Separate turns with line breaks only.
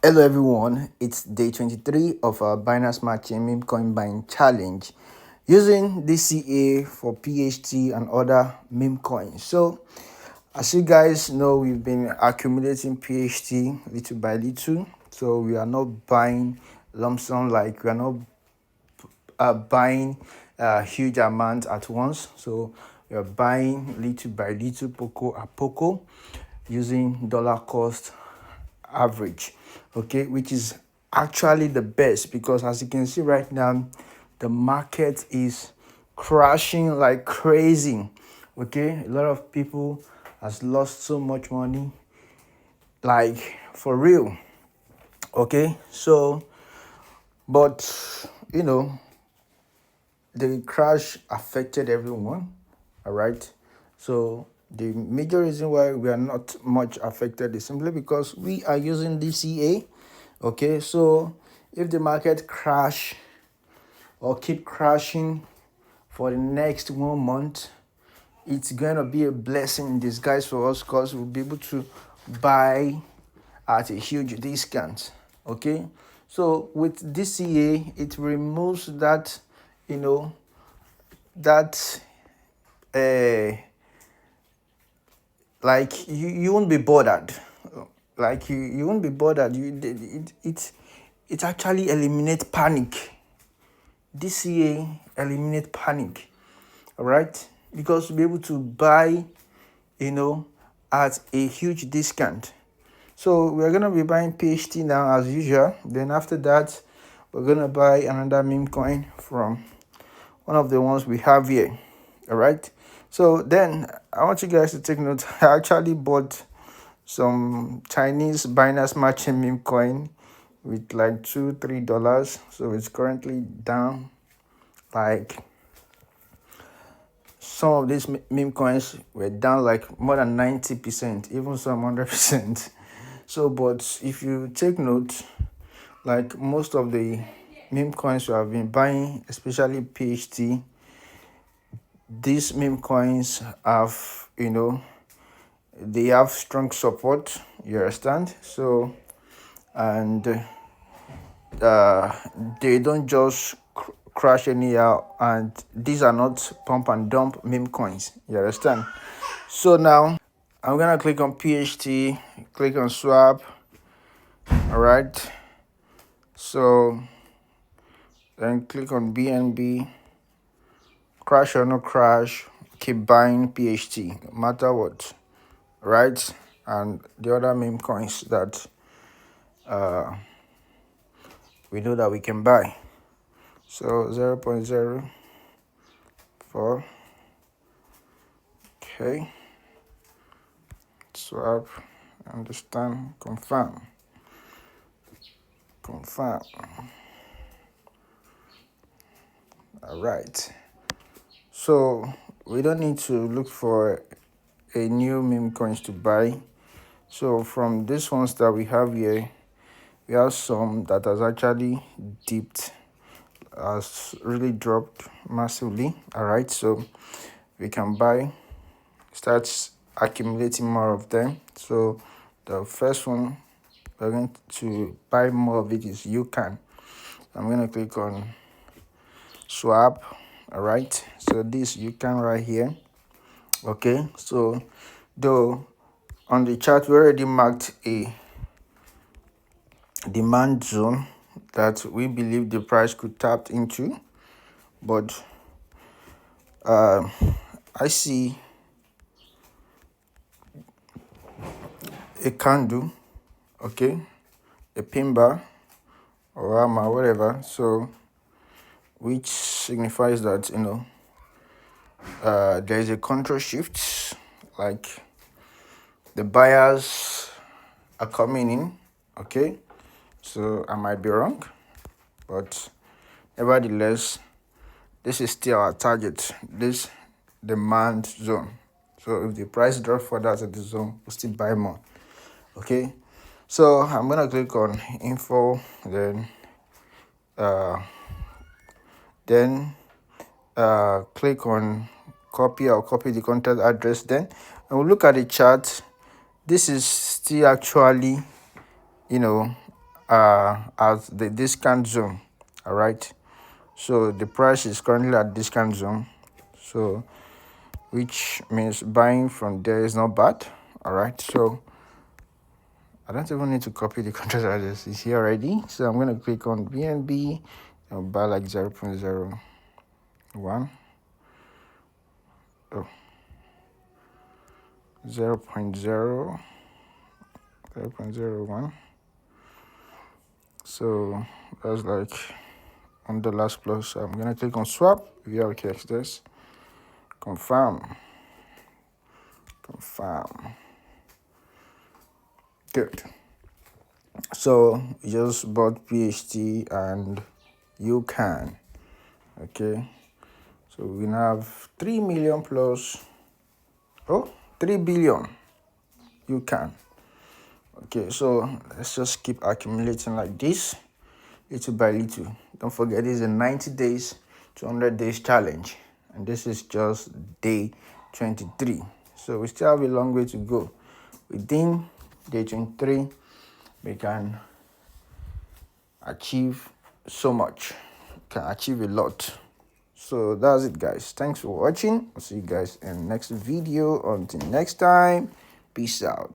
Hello everyone, it's day 23 of our Binance Matching Meme Coin Buying Challenge using DCA for PHT and other meme coins. So, as you guys know, we've been accumulating PHT little by little. So, we are not buying lump sum, like we are not buying a huge amount at once. So, we are buying little by little, poco a poco, using dollar cost average, okay, which is actually the best, because as you can see right now, the market is crashing like crazy. Okay, a lot of people has lost so much money, like for real. Okay, so but you know the crash affected everyone. All right, so the major reason why we are not much affected is simply because we are using DCA. Okay, so if the market crash or keep crashing for the next 1 month, it's gonna be a blessing in disguise for us, because we'll be able to buy at a huge discount. Okay, so with DCA, it removes that, you know, that uh like you won't be bothered, like you won't be bothered. It actually eliminates panic. DCA eliminate panic, all right, because you'll be able to buy, you know, at a huge discount. So we're gonna be buying PHT now as usual. Then after that, we're gonna buy another meme coin from one of the ones we have here. All right. So then I want you guys to take note. I actually bought some Chinese Binance matching meme coin with like $2-3. So it's currently down, like some of these meme coins were down like more than 90%, even some 100%. So, but if you take note, like most of the meme coins we have been buying, especially PHT, these meme coins have, they have strong support. You understand? So, and they don't just crash anyhow, and these are not pump and dump meme coins. You understand? So now I'm gonna click on PHT, click on swap. All right, so then click on BNB. Crash or no crash, keep buying PHT no matter what, right? And the other meme coins that we know that we can buy. So 0.04. Okay, swap, understand, confirm. All right, so we don't need to look for a new meme coins to buy. So from these ones that we have here, we have some that has actually dipped, has really dropped massively. All right, so we can buy, start accumulating more of them. So the first one we're going to buy more of it is Yukan. I'm going to click on swap. All right, so this Yukan right here. Okay, so though on the chart we already marked a demand zone that we believe the price could tap into, but I see a candle, okay, a pin bar or hammer, whatever, so which signifies that there is a control shift, like the buyers are coming in. Okay, so I might be wrong, but nevertheless, this is still our target, this demand zone. So if the price drops further to the zone, we'll still buy more. Okay, so I'm gonna click on info, then click on copy. I'll copy the contact address, then and we'll look at the chart. This is still actually at the discount zone. All right, so the price is currently at discount zone, so which means buying from there is not bad. All right, so I don't even need to copy the contract address, it's here already. So I'm going to click on BNB and buy like 0.01, oh, 0.01. So that's like $1 plus. So I'm going to click on swap, VRKX this, confirm. Good. So we just bought PHT and Yukan. Okay, so we now have 3 million plus, 3 billion Yukan. Okay, so let's just keep accumulating like this, little by little. Don't forget, this is a 90 days to 100 days challenge, and this is just day 23. So we still have a long way to go. Within day 23, we can achieve so much, can achieve a lot. So that's it, guys. Thanks for watching. I'll see you guys in the next video. Until next time, peace out.